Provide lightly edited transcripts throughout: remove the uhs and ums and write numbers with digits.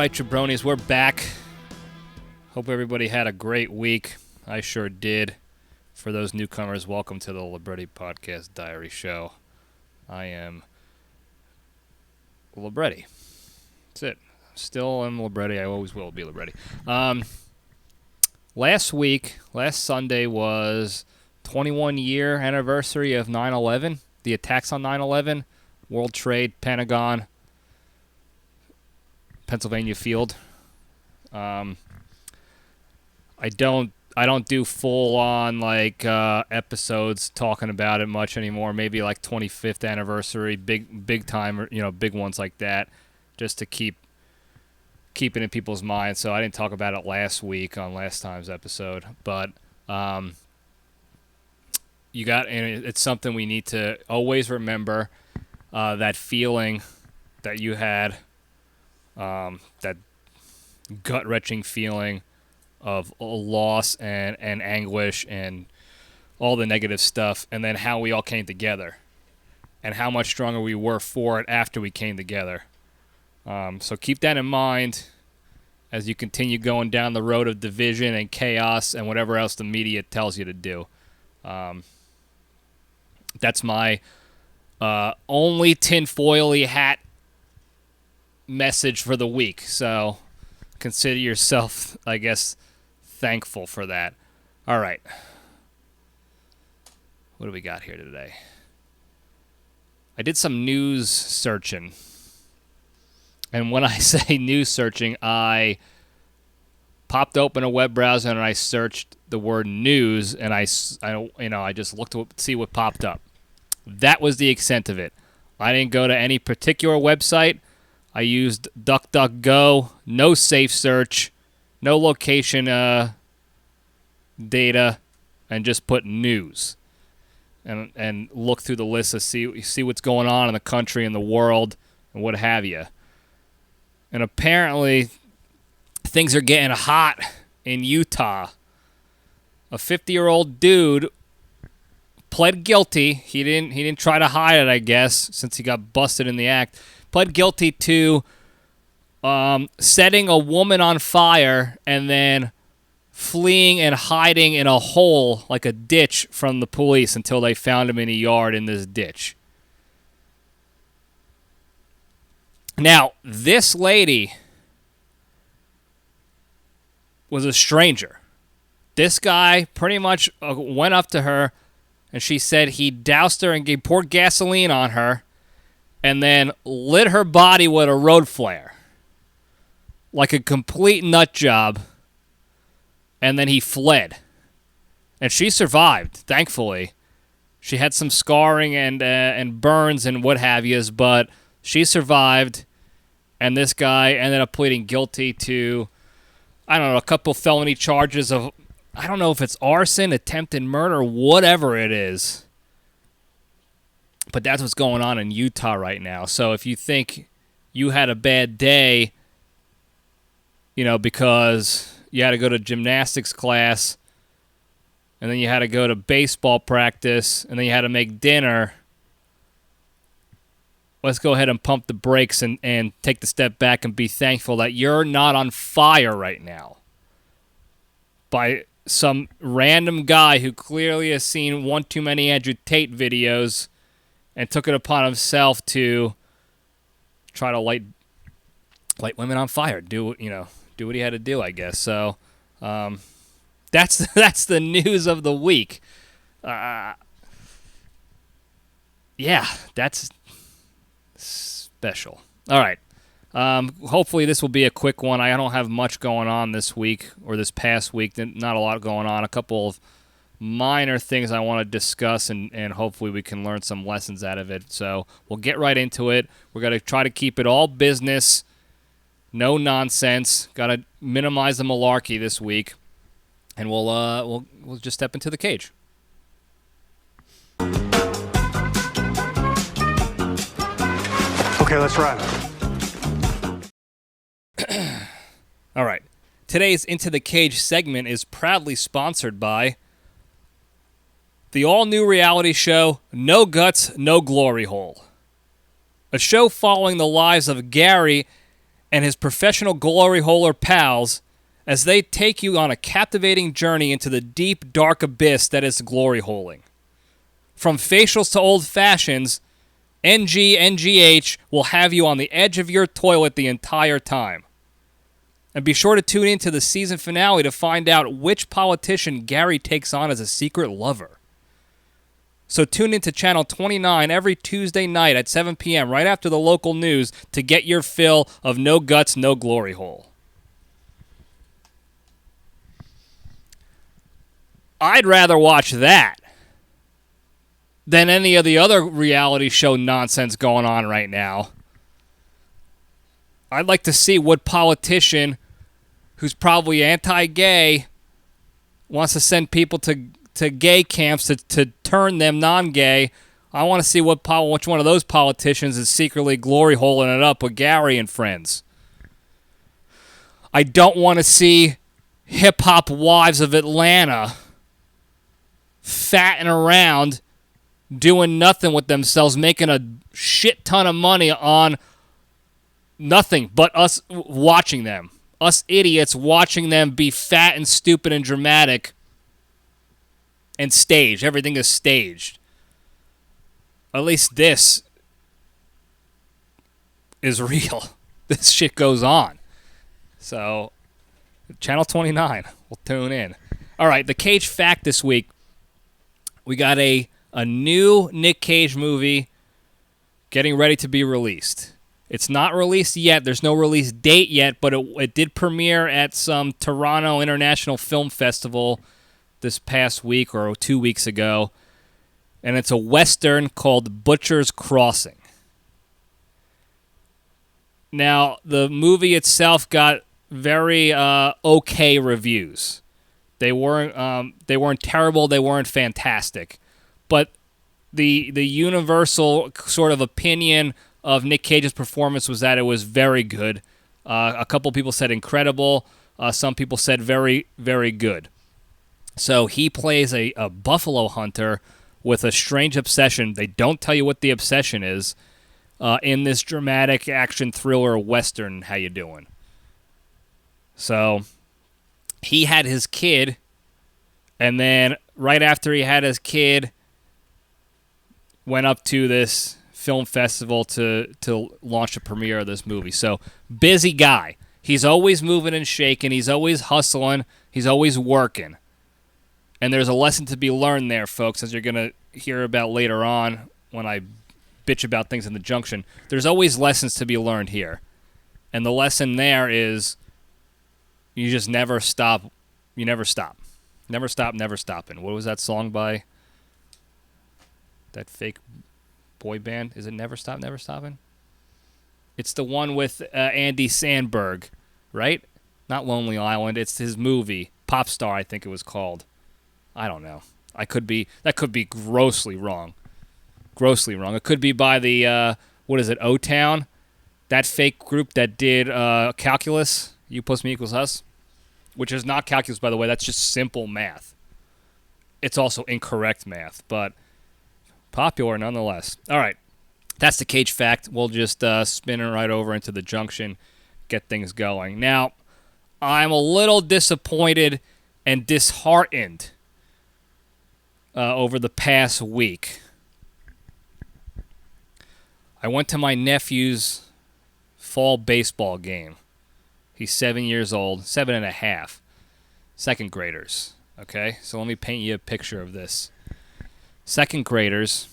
right, jabronis, we're back. Hope everybody had a great week. I sure did. For those newcomers, welcome to the Libretti Podcast Diary Show. I am Libretti. That's it. Still am Libretti. I always will be Libretti. Last Sunday was 21-year anniversary of 9/11, the attacks on 9/11, World Trade, Pentagon, Pennsylvania Field. I don't do full on episodes talking about it much anymore. Maybe like 25th anniversary, big time, big ones like that, just to keep it in people's minds. So I didn't talk about it last week on last time's episode, but and it's something we need to always remember, that feeling that you had, that gut-wrenching feeling of loss and anguish and all the negative stuff, and then how we all came together and how much stronger we were for it after we came together. So keep that in mind as you continue going down the road of division and chaos and whatever else the media tells you to do. That's my only tinfoily hat message for the week. So consider yourself, I guess, thankful for that. All right. What do we got here today? I did some news searching. And when I say news searching, I popped open a web browser and I searched the word news, and I just looked to see what popped up. That was the extent of it. I didn't go to any particular website. I used DuckDuckGo, no safe search, no location data, and just put news. And look through the list to see what's going on in the country and the world and what have you. And apparently, things are getting hot in Utah. A 50-year-old dude pled guilty. He didn't try to hide it, I guess, since he got busted in the act. Pled guilty to setting a woman on fire and then fleeing and hiding in a hole, like a ditch, from the police until they found him in a yard in this ditch. Now, this lady was a stranger. This guy pretty much went up to her, and she said he doused her and poured gasoline on her and then lit her body with a road flare. Like a complete nut job. And then he fled. And she survived, thankfully. She had some scarring and burns and what have yous, but she survived. And this guy ended up pleading guilty to, I don't know, a couple felony charges of, I don't know if it's arson, attempted murder, whatever it is. But that's what's going on in Utah right now. So if you think you had a bad day, because you had to go to gymnastics class, and then you had to go to baseball practice, and then you had to make dinner, let's go ahead and pump the brakes and take the step back and be thankful that you're not on fire right now by some random guy who clearly has seen one too many Andrew Tate videos and took it upon himself to try to light women on fire. Do what he had to do, I guess. So that's the news of the week. Yeah, that's special. All right. Hopefully this will be a quick one. I don't have much going on this week or this past week. Not a lot going on. A couple of minor things I want to discuss, and hopefully we can learn some lessons out of it. So we'll get right into it. We're going to try to keep it all business, no nonsense. Got to minimize the malarkey this week, and we'll just step into the cage. Okay, let's run. All right. Today's Into the Cage segment is proudly sponsored by the all-new reality show, No Guts, No Glory Hole. A show following the lives of Gary and his professional glory holer pals as they take you on a captivating journey into the deep, dark abyss that is glory holing. From facials to old fashions, NGH will have you on the edge of your toilet the entire time. And be sure to tune in to the season finale to find out which politician Gary takes on as a secret lover. So tune in to Channel 29 every Tuesday night at 7 p.m. right after the local news to get your fill of No Guts, No Glory Hole. I'd rather watch that than any of the other reality show nonsense going on right now. I'd like to see what politician who's probably anti-gay wants to send people to gay camps to turn them non-gay. I want to see which one of those politicians is secretly glory holing it up with Gary and friends. I don't want to see hip-hop wives of Atlanta fatting around doing nothing with themselves, making a shit ton of money on nothing but us watching them. Us idiots watching them be fat and stupid and dramatic and staged. Everything is staged. At least this is real. This shit goes on. So, Channel 29. We'll tune in. All right, the Cage fact this week. We got a new Nic Cage movie getting ready to be released. It's not released yet. There's no release date yet, but it did premiere at some Toronto International Film Festival this past week or 2 weeks ago. And it's a Western called Butcher's Crossing. Now, the movie itself got very okay reviews. They weren't terrible. They weren't fantastic. But the universal sort of opinion of Nic Cage's performance was that it was very good. A couple people said incredible. Some people said very, very good. So he plays a buffalo hunter with a strange obsession. They don't tell you what the obsession is in this dramatic action thriller Western. How you doing? So he had his kid, and then right after he had his kid, went up to this film festival to launch the premiere of this movie. So, busy guy. He's always moving and shaking. He's always hustling. He's always working. And there's a lesson to be learned there, folks, as you're going to hear about later on when I bitch about things in the junction. There's always lessons to be learned here. And the lesson there is you just never stop. You never stop. Never stop, never stopping. What was that song by that fake boy band? Is it Never Stop, Never Stopping? It's the one with Andy Samberg, right? Not Lonely Island. It's his movie, Pop Star, I think it was called. I don't know. That could be grossly wrong. Grossly wrong. It could be by the what is it, O-Town? That fake group that did Calculus, U plus me equals us, which is not calculus, by the way. That's just simple math. It's also incorrect math, but popular nonetheless. All right. That's the Cage fact. We'll just spin it right over into the junction, get things going. Now, I'm a little disappointed and disheartened over the past week. I went to my nephew's fall baseball game. He's 7 years old, 7.5, second graders. Okay, so let me paint you a picture of this. Second graders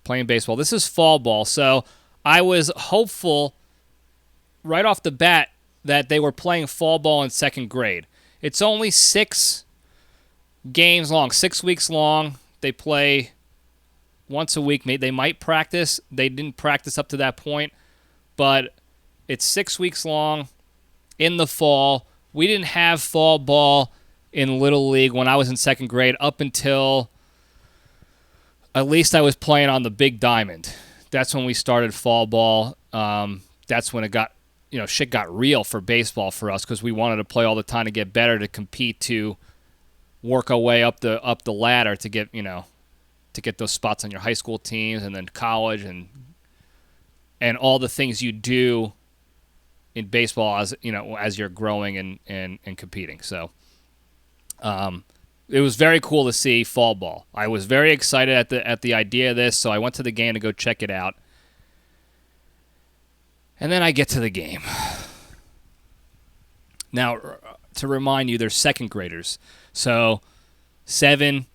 playing baseball. This is fall ball, so I was hopeful right off the bat that they were playing fall ball in second grade. It's only 6 games long, 6 weeks long. They play once a week. They might practice. They didn't practice up to that point, but it's 6 weeks long in the fall. We didn't have fall ball in Little League when I was in second grade up until at least I was playing on the Big Diamond. That's when we started fall ball. That's when it got, shit got real for baseball for us because we wanted to play all the time to get better, to compete, to work our way up the ladder to get, to get those spots on your high school teams and then college and all the things you do in baseball as you're growing and competing. So it was very cool to see fall ball. I was very excited at the idea of this, so I went to the game to go check it out. And then I get to the game. Now, to remind you, they're second graders. So 7,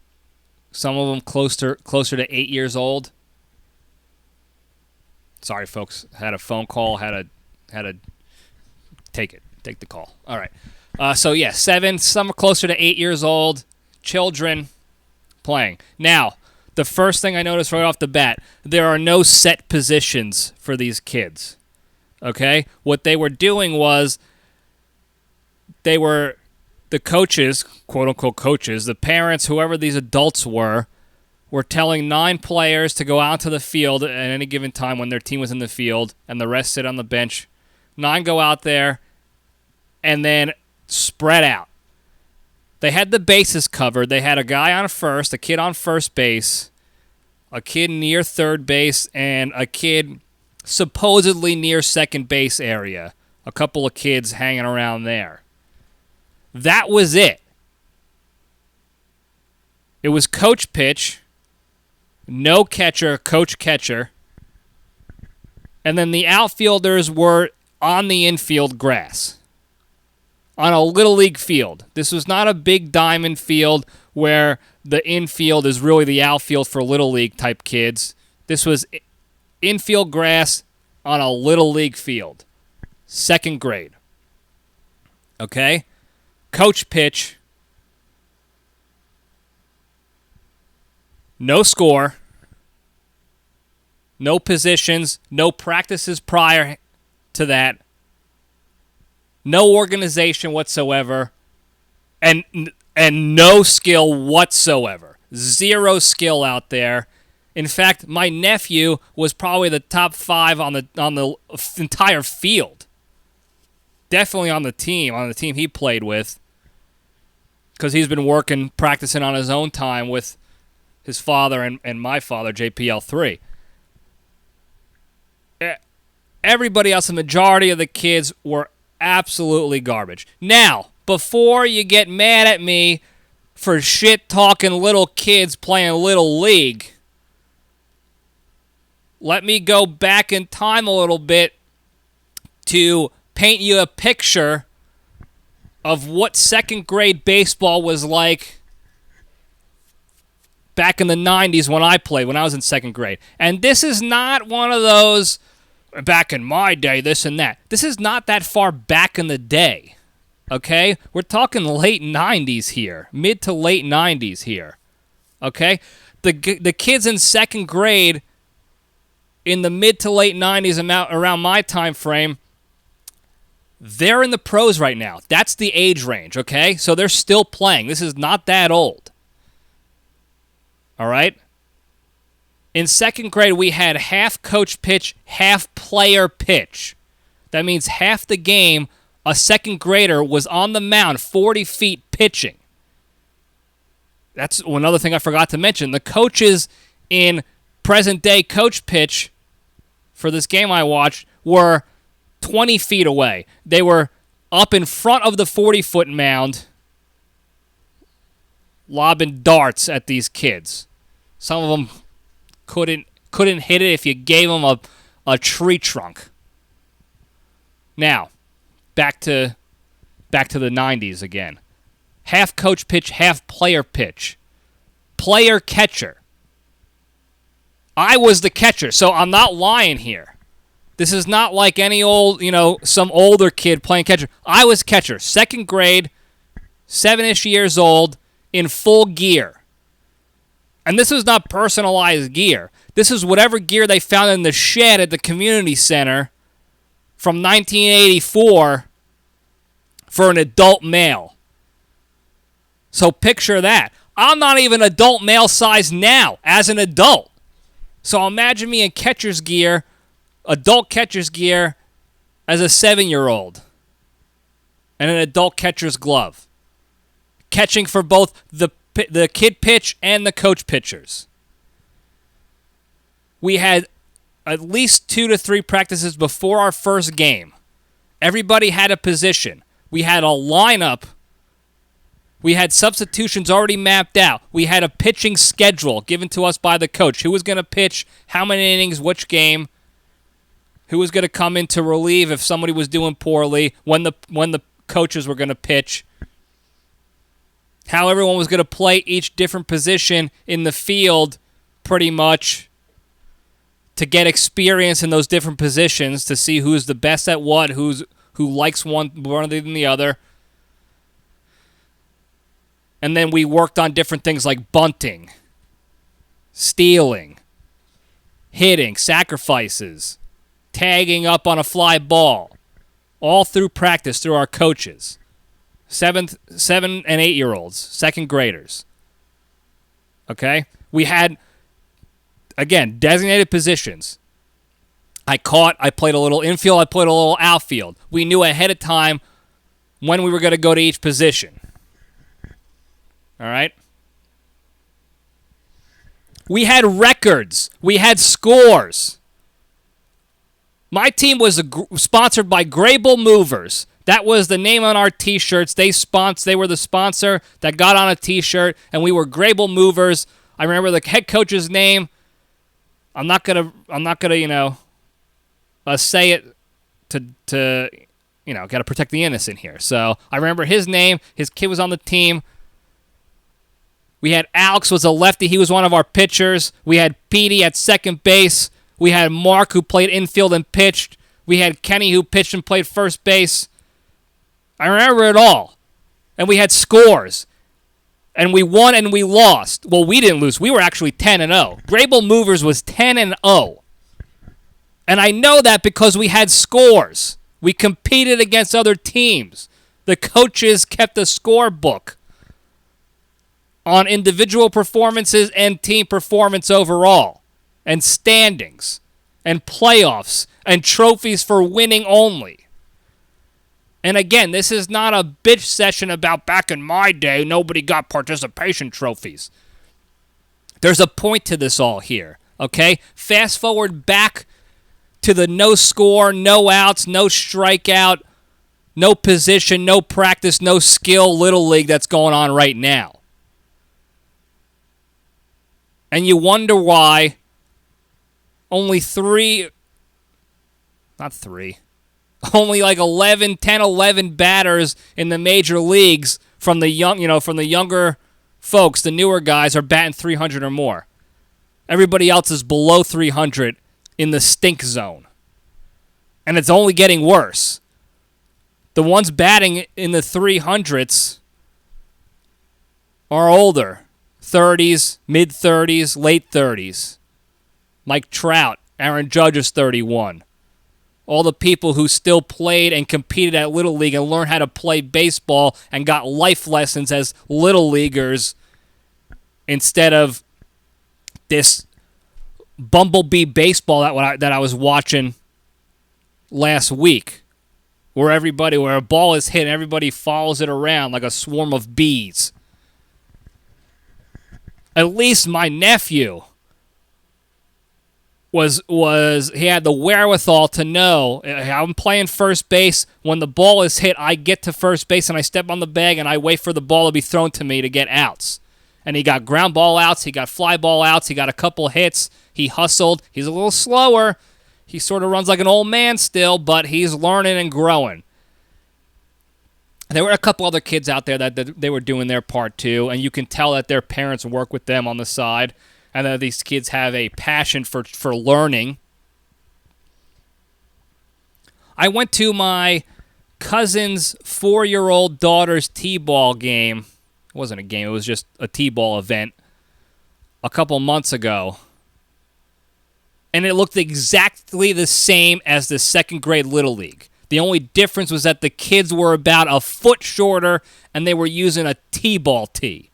some of them closer to 8 years old. Sorry, folks. Had a phone call. Had to take the call. All right. So 7. Some are closer to 8 years old. Children playing. Now, the first thing I noticed right off the bat, there are no set positions for these kids. Okay? What they were doing was the coaches, quote-unquote coaches, the parents, whoever these adults were telling 9 players to go out to the field at any given time when their team was in the field, and the rest sit on the bench. 9 go out there and then spread out. They had the bases covered. They had a guy on first, a kid on first base, a kid near third base, and a kid supposedly near second base area. A couple of kids hanging around there. That was it. It was coach pitch, no catcher, coach catcher, and then the outfielders were on the infield grass, on a Little League field. This was not a big diamond field where the infield is really the outfield for Little League type kids. This was infield grass on a Little League field. Second grade. Okay? Coach pitch. No score. No positions. No practices prior to that. No organization whatsoever. And no skill whatsoever. Zero skill out there. In fact, my nephew was probably the top 5 on the entire field. Definitely on the team he played with. Because he's been practicing on his own time with his father and my father, JPL3. Everybody else, the majority of the kids, were absolutely garbage. Now, before you get mad at me for shit-talking little kids playing Little League, let me go back in time a little bit to paint you a picture of what second grade baseball was like back in the 90s when I played, when I was in second grade. And this is not one of those, back in my day, this and that. This is not that far back in the day, okay? We're talking late 90s here, mid to late 90s here, okay? The kids in second grade in the mid to late 90s, around my time frame, they're in the pros right now. That's the age range, okay? So they're still playing. This is not that old. All right? In second grade, we had half coach pitch, half player pitch. That means half the game, a second grader was on the mound 40 feet pitching. That's another thing I forgot to mention. The coaches in present-day coach pitch for this game I watched were 20 feet away. They were up in front of the 40-foot mound lobbing darts at these kids. Some of them couldn't hit it if you gave them a tree trunk. Now, back to the 90s again. Half coach pitch, half player pitch. Player catcher. I was the catcher, so I'm not lying here. This is not like any old, some older kid playing catcher. I was catcher, second grade, 7-ish years old, in full gear. And this was not personalized gear. This is whatever gear they found in the shed at the community center from 1984 for an adult male. So picture that. I'm not even adult male size now as an adult. So imagine me in catcher's gear, adult catcher's gear, as a 7-year-old. And an adult catcher's glove. Catching for both the kid pitch and the coach pitchers. We had at least 2 to 3 practices before our first game. Everybody had a position. We had a lineup. We had substitutions already mapped out. We had a pitching schedule given to us by the coach. Who was going to pitch, how many innings, which game, who was going to come in to relieve if somebody was doing poorly, when the coaches were going to pitch, how everyone was going to play each different position in the field pretty much to get experience in those different positions, to see who's the best at what, who likes one more than the other. And then we worked on different things like bunting, stealing, hitting, sacrifices, tagging up on a fly ball, all through practice through our coaches. 7 and 8-year-olds, second graders. Okay? We had, again, designated positions. I played a little infield, I played a little outfield. We knew ahead of time when we were going to go to each position. All right? We had records. We had scores. My team was sponsored by Grable Movers. That was the name on our T-shirts. They were the sponsor that got on a T-shirt, and we were Grable Movers. I remember the head coach's name. I'm not gonna, say it to got to protect the innocent here. So I remember his name. His kid was on the team. We had Alex was a lefty. He was one of our pitchers. We had Petey at second base. We had Mark who played infield and pitched. We had Kenny who pitched and played first base. I remember it all. And we had scores. And we won and we lost. Well, we didn't lose. We were actually 10-0. Grable Movers was 10-0. And I know that because we had scores. We competed against other teams. The coaches kept a scorebook on individual performances and team performance overall, and standings, and playoffs, and trophies for winning only. And again, this is not a bitch session about back in my day, nobody got participation trophies. There's a point to this all here, okay? Fast forward back to the no score, no outs, no strikeout, no position, no practice, no skill Little League that's going on right now. And you wonder why only only like 11 batters in the major leagues from the younger folks, the newer guys, are batting 300 or more. Everybody else is below 300 in the stink zone. And it's only getting worse. The ones batting in the 300s are older. 30s, mid-30s, late 30s. Mike Trout, Aaron Judge is 31. All the people who still played and competed at Little League and learned how to play baseball and got life lessons as Little Leaguers instead of this bumblebee baseball that I was watching last week, where a ball is hit and everybody follows it around like a swarm of bees. At least my nephew he had the wherewithal to know, I'm playing first base. When the ball is hit, I get to first base and I step on the bag and I wait for the ball to be thrown to me to get outs. And he got ground ball outs, he got fly ball outs, he got a couple hits, he hustled. He's a little slower. He sort of runs like an old man still, but he's learning and growing. There were a couple other kids out there that they were doing their part too, and you can tell that their parents work with them on the side, and that these kids have a passion for learning. I went to my cousin's 4-year-old daughter's t-ball game. It wasn't a game, it was just a t-ball event a couple months ago. And it looked exactly the same as the second grade Little League. The only difference was that the kids were about a foot shorter and they were using a t-ball tee.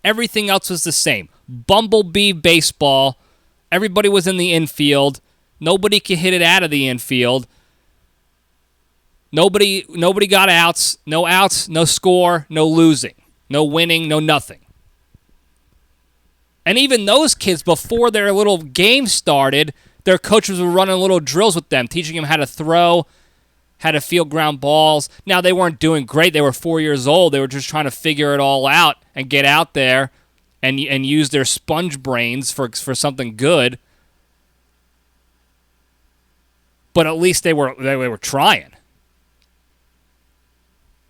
Everything else was the same. Bumblebee baseball. Everybody was in the infield. Nobody could hit it out of the infield. Nobody got outs. No score, no losing. No winning, no nothing. And even those kids, before their little game started, their coaches were running little drills with them, teaching them how to throw, how to field ground balls. Now, they weren't doing great. They were 4 years old. They were just trying to figure it all out and get out there and use their sponge brains for something good. But at least they were trying.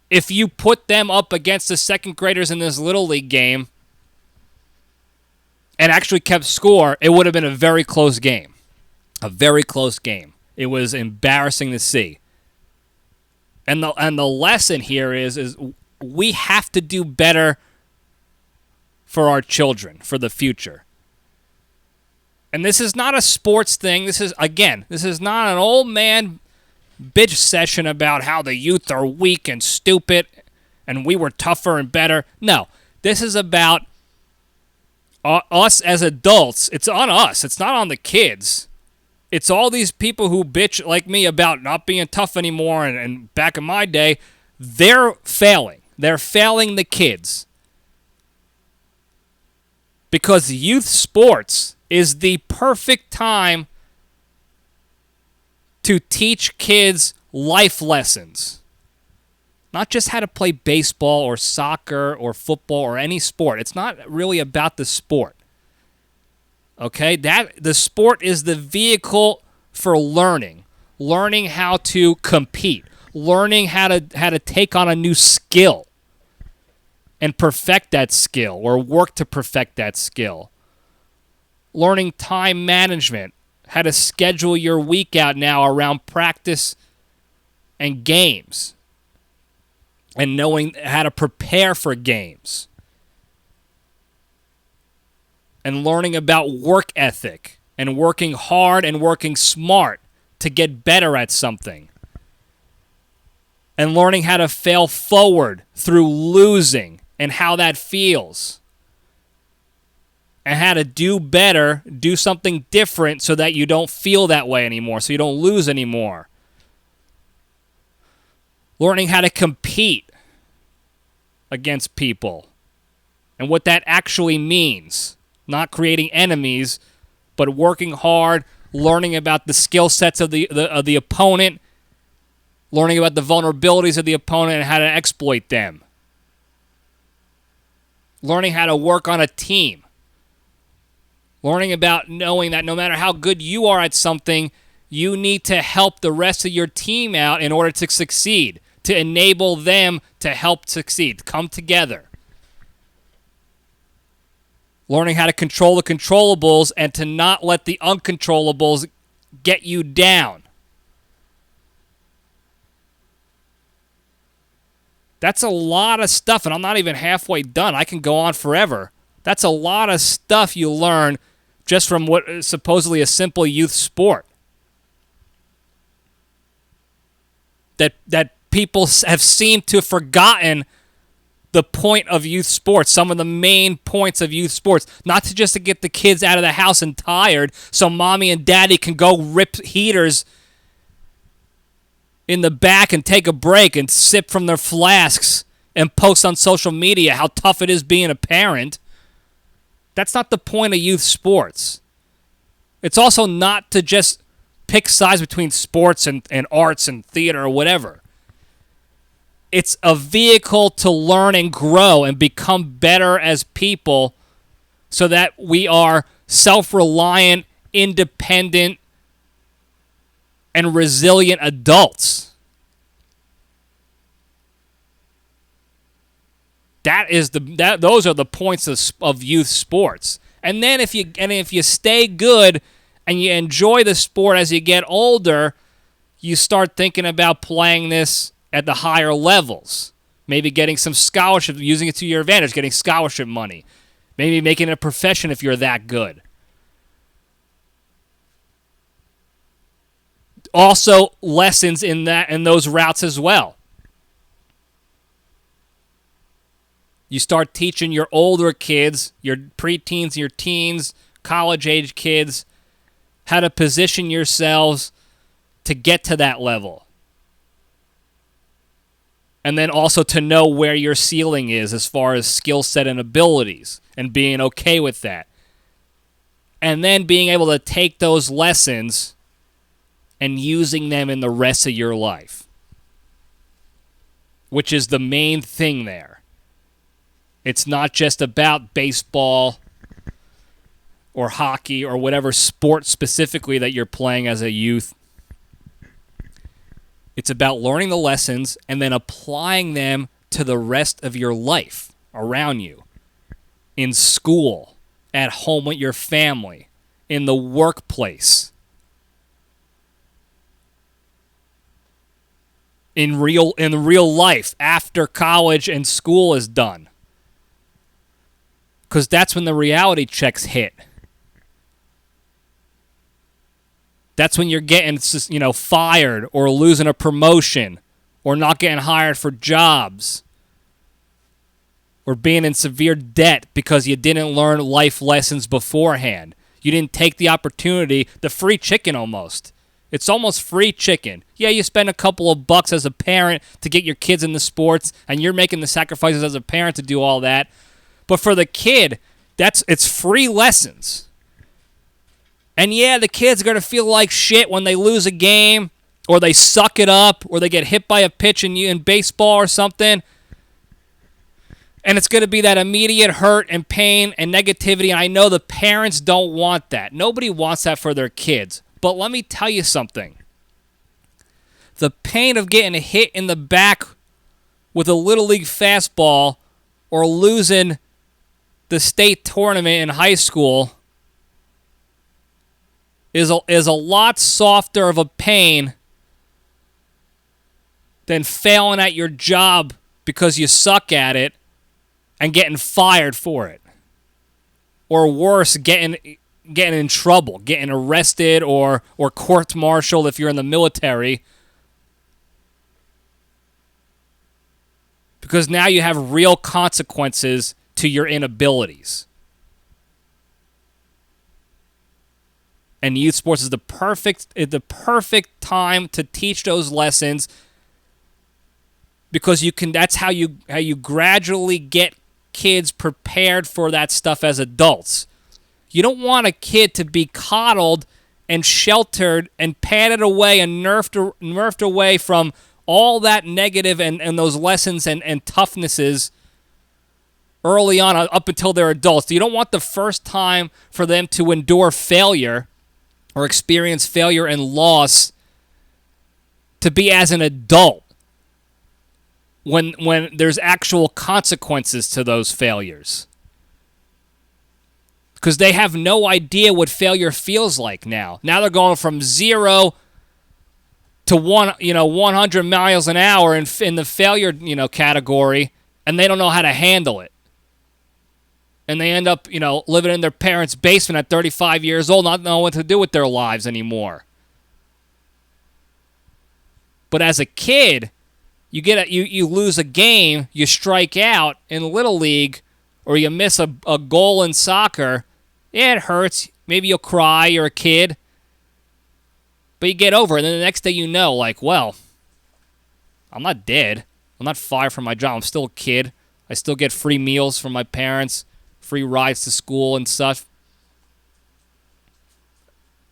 If you put them up against the second graders in this Little League game and actually kept score, it would have been a very close game. A very close game. It was embarrassing to see. And the lesson here is we have to do better for our children, for the future. And this is not a sports thing. This is not an old man bitch session about how the youth are weak and stupid and we were tougher and better. No, this is about us as adults. It's on us. It's not on the kids. It's all these people who bitch like me about not being tough anymore and back in my day. They're failing. They're failing the kids. Because youth sports is the perfect time to teach kids life lessons. Not just how to play baseball or soccer or football or any sport. It's not really about the sport. Okay? The sport is the vehicle for learning. Learning how to compete. Learning how to take on a new skill and perfect that skill or work to perfect that skill. Learning time management, how to schedule your week out now around practice and games, and knowing how to prepare for games, and learning about work ethic and working hard and working smart to get better at something, and learning how to fail forward through losing and how that feels. And how to do better, do something different so that you don't feel that way anymore, so you don't lose anymore. Learning how to compete against people and what that actually means. Not creating enemies, but working hard, learning about the skill sets of the opponent, learning about the vulnerabilities of the opponent and how to exploit them. Learning how to work on a team. Learning about knowing that no matter how good you are at something, you need to help the rest of your team out in order to succeed, to enable them to help succeed, come together. Learning how to control the controllables and to not let the uncontrollables get you down. That's a lot of stuff, and I'm not even halfway done. I can go on forever. That's a lot of stuff you learn just from what is supposedly a simple youth sport. That people have seemed to have forgotten the point of youth sports, some of the main points of youth sports. Not just to get the kids out of the house and tired so mommy and daddy can go rip heaters in the back and take a break and sip from their flasks and post on social media how tough it is being a parent. That's not the point of youth sports. It's also not to just pick sides between sports and arts and theater or whatever. It's a vehicle to learn and grow and become better as people so that we are self-reliant, independent, and resilient adults. Those are the points of youth sports. And then if you stay good and you enjoy the sport as you get older, you start thinking about playing this at the higher levels. Maybe getting some scholarship, using it to your advantage, getting scholarship money. Maybe making it a profession if you're that good. Also, lessons in those routes as well. You start teaching your older kids, your preteens, your teens, college-age kids, how to position yourselves to get to that level. And then also to know where your ceiling is as far as skill set and abilities and being okay with that. And then being able to take those lessons and using them in the rest of your life. which is the main thing there. It's not just about baseball or hockey or whatever sport specifically that you're playing as a youth. It's about learning the lessons and then applying them to the rest of your life around you. In school, at home with your family, in the workplace, in real life after college and school is done. Because that's when the reality checks hit. That's when you're getting, fired or losing a promotion or not getting hired for jobs or being in severe debt because you didn't learn life lessons beforehand. You didn't take the opportunity, the free chicken almost. It's almost free chicken. Yeah, you spend a couple of bucks as a parent to get your kids into sports, and you're making the sacrifices as a parent to do all that. But for the kid, it's free lessons. And yeah, the kids are going to feel like shit when they lose a game, or they suck it up, or they get hit by a pitch in baseball or something. And it's going to be that immediate hurt and pain and negativity. And I know the parents don't want that. Nobody wants that for their kids. But let me tell you something. The pain of getting hit in the back with a Little League fastball or losing the state tournament in high school is a lot softer of a pain than failing at your job because you suck at it and getting fired for it. Or worse, getting in trouble, getting arrested or court-martialed if you're in the military. Because now you have real consequences to your inabilities. And youth sports is the perfect time to teach those lessons, because that's how you gradually get kids prepared for that stuff as adults. You don't want a kid to be coddled and sheltered and patted away and nerfed away from all that negative and those lessons and toughnesses early on up until they're adults. You don't want the first time for them to endure failure or experience failure and loss to be as an adult when there's actual consequences to those failures. Because they have no idea what failure feels like now. Now they're going from 0 to 100 miles an hour in the failure, category, and they don't know how to handle it. And they end up, living in their parents' basement at 35 years old, not knowing what to do with their lives anymore. But as a kid, you lose a game, you strike out in Little League, or you miss a goal in soccer. Yeah, it hurts. Maybe you'll cry. You're a kid. But you get over it, and then the next day you know, I'm not dead. I'm not fired from my job. I'm still a kid. I still get free meals from my parents, free rides to school and stuff.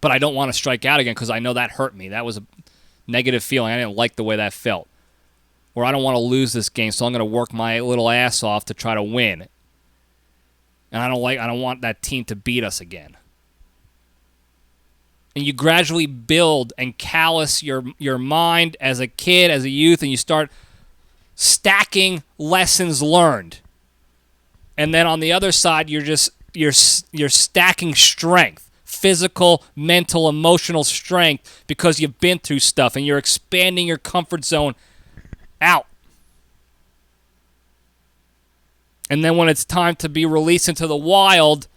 But I don't want to strike out again because I know that hurt me. That was a negative feeling. I didn't like the way that felt. Or I don't want to lose this game, so I'm going to work my little ass off to try to win. And I don't want that team to beat us again. And you gradually build and callous your mind as a kid, as a youth, and you start stacking lessons learned. And then on the other side, you're stacking strength, physical, mental, emotional strength, because you've been through stuff and you're expanding your comfort zone out. And then when it's time to be released into the wild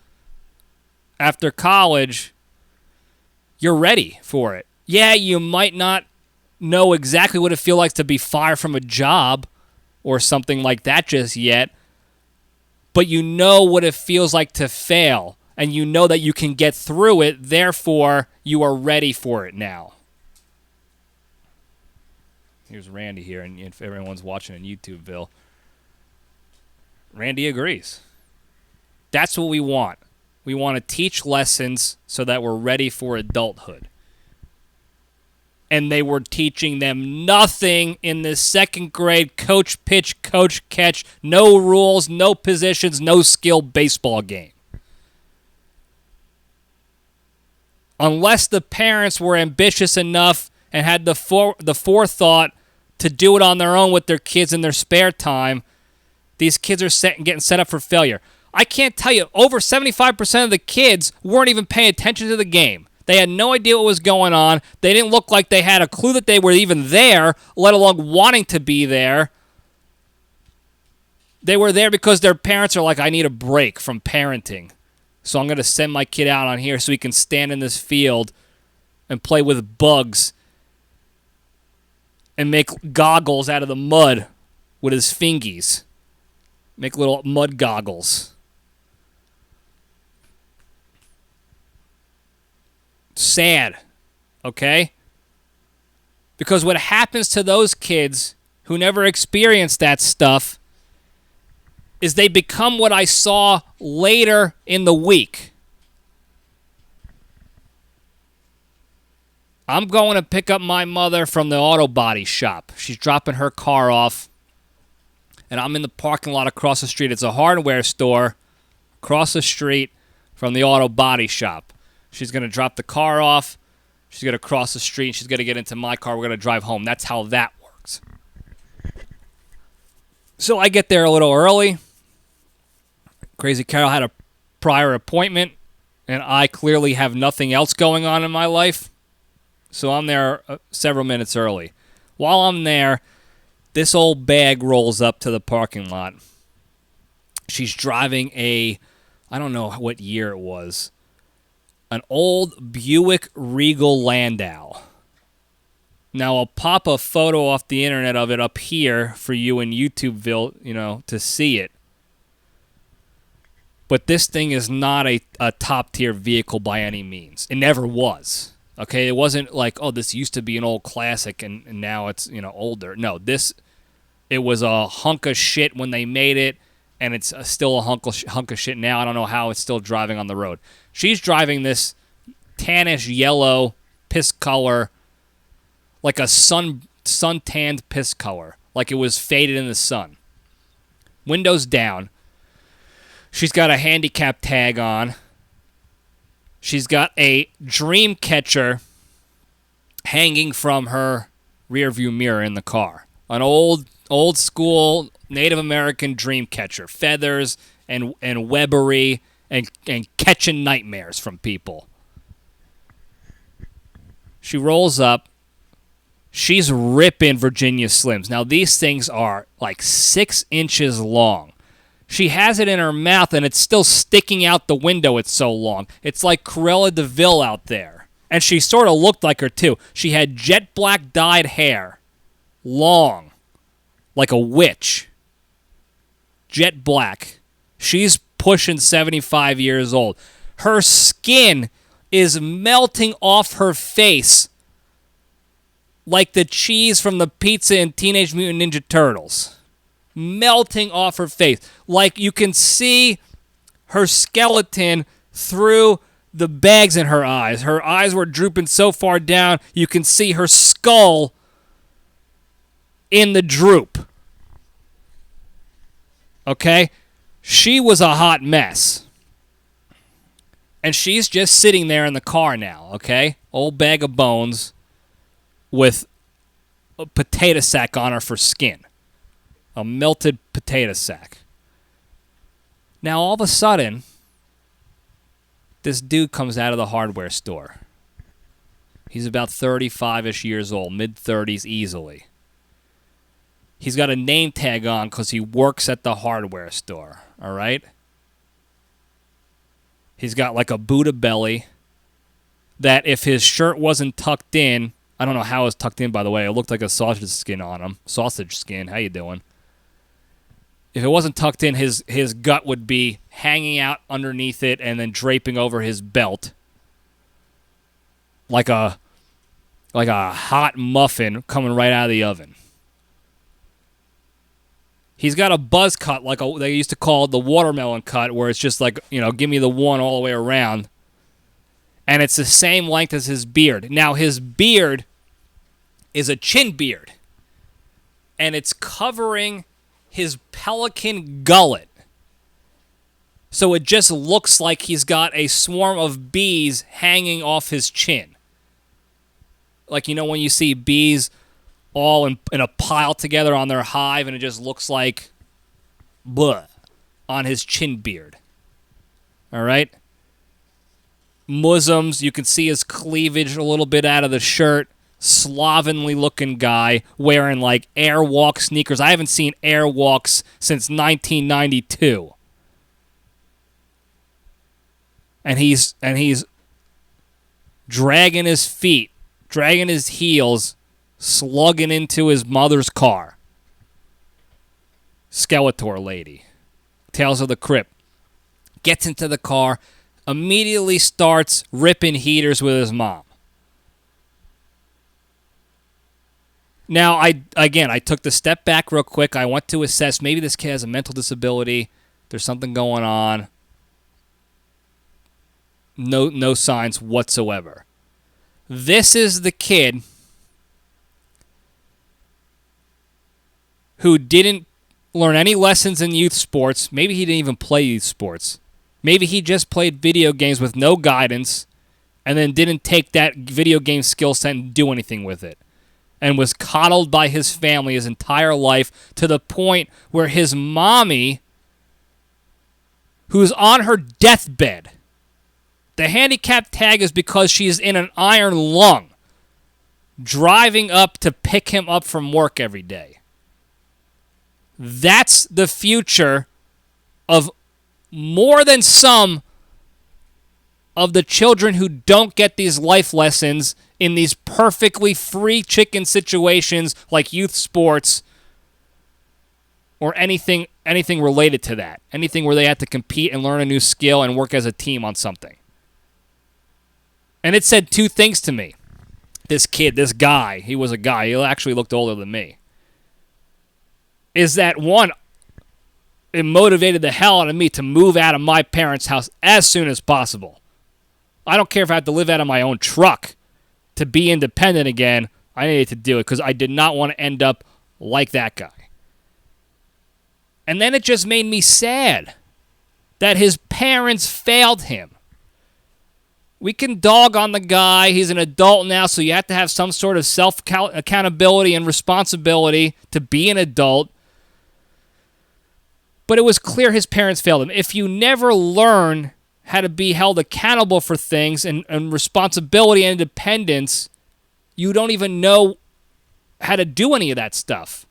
after college, you're ready for it. Yeah, you might not know exactly what it feels like to be fired from a job or something like that just yet, but you know what it feels like to fail, and you know that you can get through it, therefore you are ready for it now. Here's Randy here, and if everyone's watching on YouTubeville, Randy agrees. That's what we want. We want to teach lessons so that we're ready for adulthood. and they were teaching them nothing in the second grade coach pitch, coach catch, no rules, no positions, no skill baseball game. Unless the parents were ambitious enough and had the forethought to do it on their own with their kids in their spare time, these kids are getting set up for failure. I can't tell you, over 75% of the kids weren't even paying attention to the game. They had no idea what was going on. They didn't look like they had a clue that they were even there, let alone wanting to be there. They were there because their parents are like, I need a break from parenting. So I'm going to send my kid out on here so he can stand in this field and play with bugs and make goggles out of the mud with his fingies. Make little mud goggles. Sad, okay? Because what happens to those kids who never experienced that stuff is they become what I saw later in the week. I'm going to pick up my mother from the auto body shop. She's dropping her car off, and I'm in the parking lot across the street. It's a hardware store across the street from the auto body shop. She's going to drop the car off. She's going to cross the street. She's going to get into my car. We're going to drive home. That's how that works. So I get there a little early. Crazy Carol had a prior appointment, and I clearly have nothing else going on in my life. So I'm there several minutes early. While I'm there, this old bag rolls up to the parking lot. She's driving I don't know what year it was, an old Buick Regal Landau. Now, I'll pop a photo off the internet of it up here for you in YouTubeville, to see it. But this thing is not a top-tier vehicle by any means. It never was. Okay, it wasn't like, oh, this used to be an old classic and now it's, older. No, it was a hunk of shit when they made it, and it's still a hunk of shit now. I don't know how it's still driving on the road. She's driving this tannish yellow piss color, like a sun-tanned piss color, like it was faded in the sun. Windows down. She's got a handicap tag on. She's got a dream catcher hanging from her rearview mirror in the car. An old school Native American dream catcher. Feathers and webbery and catching nightmares from people. She rolls up. She's ripping Virginia Slims. Now, these things are like 6 inches long. She has it in her mouth, and it's still sticking out the window. It's so long. It's like Cruella de Vil out there. And she sort of looked like her, too. She had jet black dyed hair. Long. Like a witch. Jet black. She's pushing 75 years old. Her skin is melting off her face like the cheese from the pizza in Teenage Mutant Ninja Turtles. Melting off her face. Like you can see her skeleton through the bags in her eyes. Her eyes were drooping so far down, you can see her skull in the droop. Okay? She was a hot mess. And she's just sitting there in the car now, okay? Old bag of bones with a potato sack on her for skin. A melted potato sack. Now, all of a sudden, this dude comes out of the hardware store. He's about 35-ish years old, mid-30s easily. He's got a name tag on because he works at the hardware store, all right? He's got like a Buddha belly that if his shirt wasn't tucked in, I don't know how it was tucked in, by the way. It looked like a sausage skin on him. Sausage skin, how you doing? If it wasn't tucked in, his gut would be hanging out underneath it and then draping over his belt like a hot muffin coming right out of the oven. He's got a buzz cut like they used to call it the watermelon cut, where it's just like, give me the one all the way around. And it's the same length as his beard. Now, his beard is a chin beard. And it's covering his pelican gullet. So it just looks like he's got a swarm of bees hanging off his chin. Like, you know, when you see bees all in a pile together on their hive, and it just looks like blah on his chin beard. All right? Muslims, you can see his cleavage a little bit out of the shirt. Slovenly looking guy wearing like Airwalk sneakers. I haven't seen Airwalks since 1992. And he's dragging his feet, dragging his heels, slugging into his mother's car. Skeletor lady. Tales of the Crypt. Gets into the car, immediately starts ripping heaters with his mom. Now, I took the step back real quick. I went to assess maybe this kid has a mental disability. There's something going on. No signs whatsoever. This is the kid who didn't learn any lessons in youth sports. Maybe he didn't even play youth sports. Maybe he just played video games with no guidance and then didn't take that video game skill set and do anything with it. And was coddled by his family his entire life to the point where his mommy, who's on her deathbed, the handicap tag is because she's in an iron lung, driving up to pick him up from work every day. That's the future of more than some of the children who don't get these life lessons in these perfectly free chicken situations like youth sports or anything related to that. Anything where they have to compete and learn a new skill and work as a team on something. And it said two things to me. This kid, this guy, he was a guy. He actually looked older than me. Is that one, it motivated the hell out of me to move out of my parents' house as soon as possible. I don't care if I have to live out of my own truck to be independent again. I needed to do it because I did not want to end up like that guy. And then it just made me sad that his parents failed him. We can dog on the guy. He's an adult now, so you have to have some sort of self-accountability and responsibility to be an adult. But it was clear his parents failed him. If you never learn how to be held accountable for things and responsibility and independence, you don't even know how to do any of that stuff.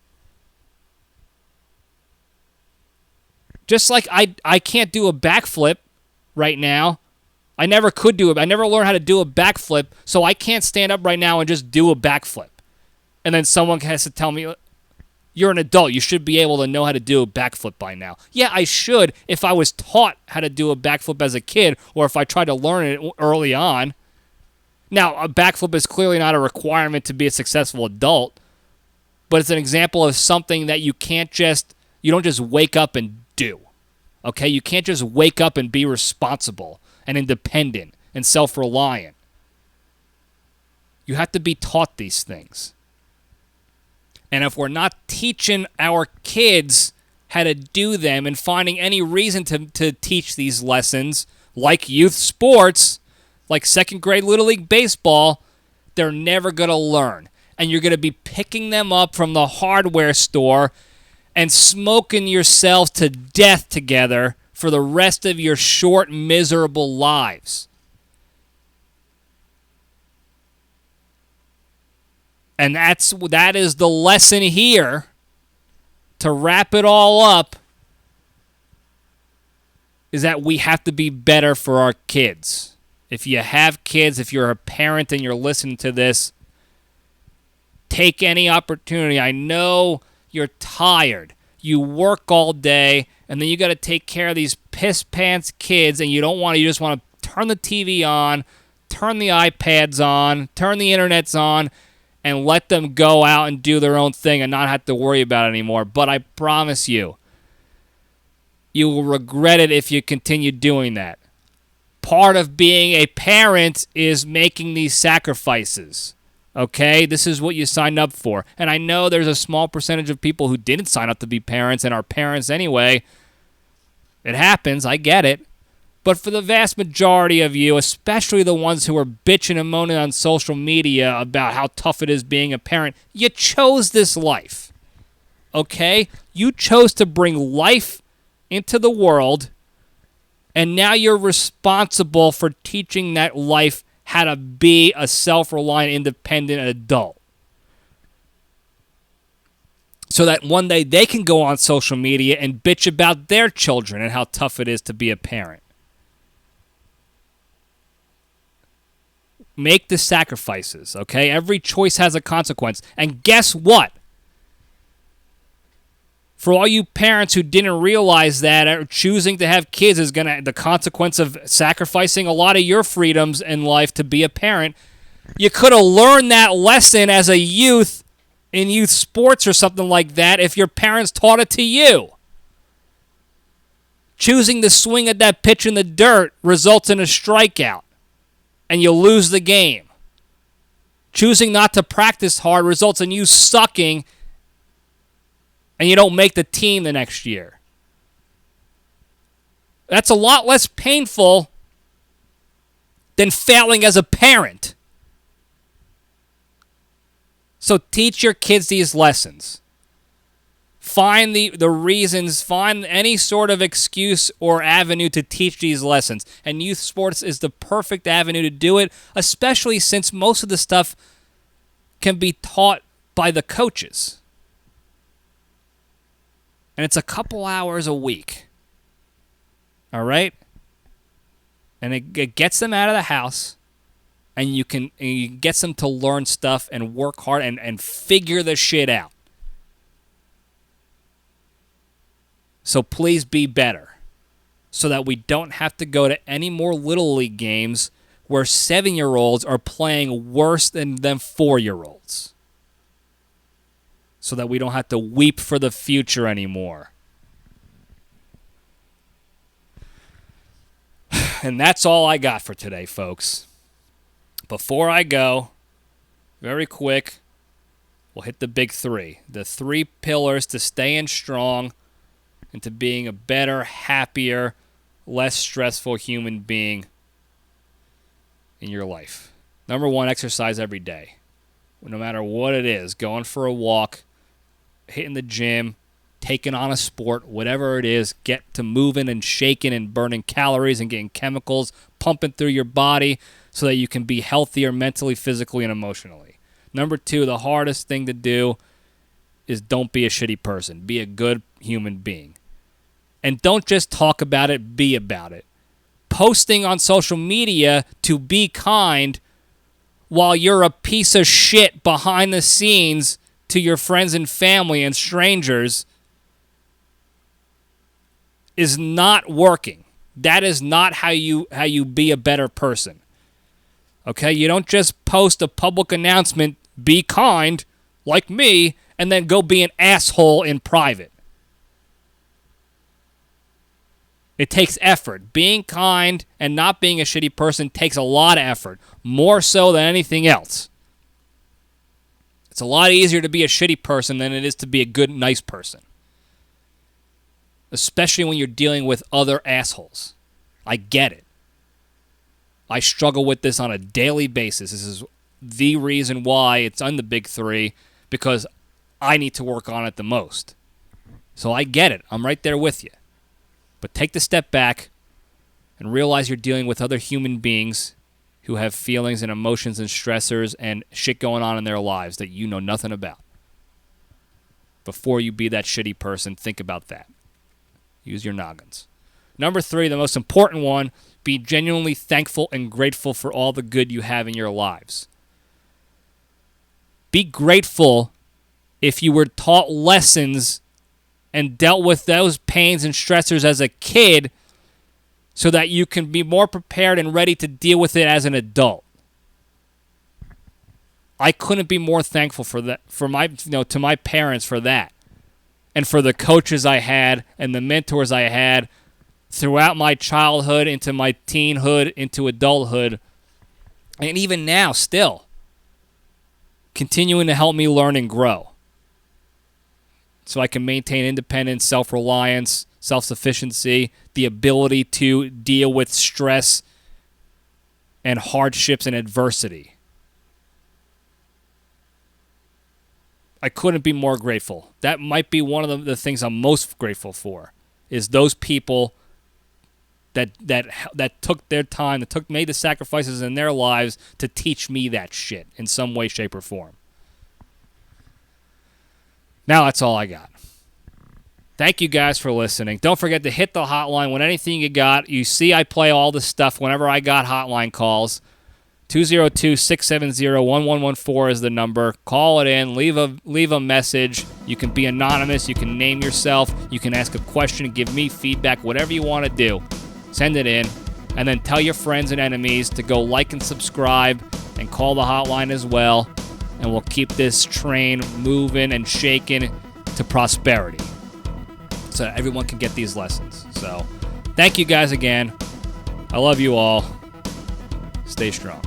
Just like I can't do a backflip right now. I never could do it. I never learned how to do a backflip, so I can't stand up right now and just do a backflip. And then someone has to tell me, you're an adult. You should be able to know how to do a backflip by now. Yeah, I should if I was taught how to do a backflip as a kid or if I tried to learn it early on. Now, a backflip is clearly not a requirement to be a successful adult, but it's an example of something that you don't just wake up and do. Okay? You can't just wake up and be responsible and independent and self-reliant. You have to be taught these things. And if we're not teaching our kids how to do them and finding any reason to teach these lessons, like youth sports, like second grade Little League Baseball, they're never going to learn. And you're going to be picking them up from the hardware store and smoking yourself to death together for the rest of your short, miserable lives. And that is the lesson here. To wrap it all up, is that we have to be better for our kids. If you have kids, if you're a parent and you're listening to this, take any opportunity. I know you're tired. You work all day, and then you got to take care of these piss pants kids, and you just want to turn the TV on, turn the iPads on, turn the internets on, and let them go out and do their own thing and not have to worry about it anymore. But I promise you, you will regret it if you continue doing that. Part of being a parent is making these sacrifices. Okay, this is what you signed up for. And I know there's a small percentage of people who didn't sign up to be parents and are parents anyway. It happens, I get it. But for the vast majority of you, especially the ones who are bitching and moaning on social media about how tough it is being a parent, you chose this life. Okay? You chose to bring life into the world, and now you're responsible for teaching that life how to be a self-reliant, independent adult. So that one day they can go on social media and bitch about their children and how tough it is to be a parent. Make the sacrifices, okay? Every choice has a consequence. And guess what? For all you parents who didn't realize that, or choosing to have kids is the consequence of sacrificing a lot of your freedoms in life to be a parent, you could have learned that lesson as a youth in youth sports or something like that if your parents taught it to you. Choosing to swing at that pitch in the dirt results in a strikeout, and you lose the game. Choosing not to practice hard results in you sucking, and you don't make the team the next year. That's a lot less painful than failing as a parent. So teach your kids these lessons. Find the reasons, find any sort of excuse or avenue to teach these lessons. And youth sports is the perfect avenue to do it, especially since most of the stuff can be taught by the coaches. And it's a couple hours a week. All right? And it gets them out of the house, and you get them to learn stuff and work hard and figure the shit out. So please be better, so that we don't have to go to any more Little League games where 7-year-olds are playing worse than 4-year-olds. So that we don't have to weep for the future anymore. And that's all I got for today, folks. Before I go, very quick, we'll hit the big three. The 3 pillars to staying strong and to being a better, happier, less stressful human being in your life. Number 1, exercise every day. No matter what it is, going for a walk, hitting the gym, taking on a sport, whatever it is, get to moving and shaking and burning calories and getting chemicals pumping through your body so that you can be healthier mentally, physically, and emotionally. Number 2, the hardest thing to do is don't be a shitty person. Be a good human being. And don't just talk about it, be about it. Posting on social media to be kind while you're a piece of shit behind the scenes to your friends and family and strangers is not working. That is not how you be a better person. Okay? You don't just post a public announcement, be kind, like me, and then go be an asshole in private. It takes effort. Being kind and not being a shitty person takes a lot of effort, more so than anything else. It's a lot easier to be a shitty person than it is to be a good, nice person. Especially when you're dealing with other assholes. I get it. I struggle with this on a daily basis. This is the reason why it's on the big 3, because I need to work on it the most. So I get it. I'm right there with you. But take the step back and realize you're dealing with other human beings who have feelings and emotions and stressors and shit going on in their lives that you know nothing about. Before you be that shitty person, think about that. Use your noggins. Number 3, the most important one, be genuinely thankful and grateful for all the good you have in your lives. Be grateful if you were taught lessons and dealt with those pains and stressors as a kid so that you can be more prepared and ready to deal with it as an adult. I couldn't be more thankful for that, to my parents for that, and for the coaches I had and the mentors I had throughout my childhood, into my teenhood, into adulthood, and even now still. continuing to help me learn and grow so I can maintain independence, self-reliance, self-sufficiency, the ability to deal with stress and hardships and adversity. I couldn't be more grateful. That might be one of the things I'm most grateful for, is those people that took their time, made the sacrifices in their lives to teach me that shit in some way, shape, or form. Now that's all I got. Thank you guys for listening. Don't forget to hit the hotline with anything you got. You see I play all this stuff whenever I got hotline calls. 202-670-1114 is the number. Call it in. Leave a message. You can be anonymous. You can name yourself. You can ask a question, give me feedback, whatever you want to do. Send it in. And then tell your friends and enemies to go like and subscribe and call the hotline as well. And we'll keep this train moving and shaking to prosperity so that everyone can get these lessons. So thank you guys again. I love you all. Stay strong.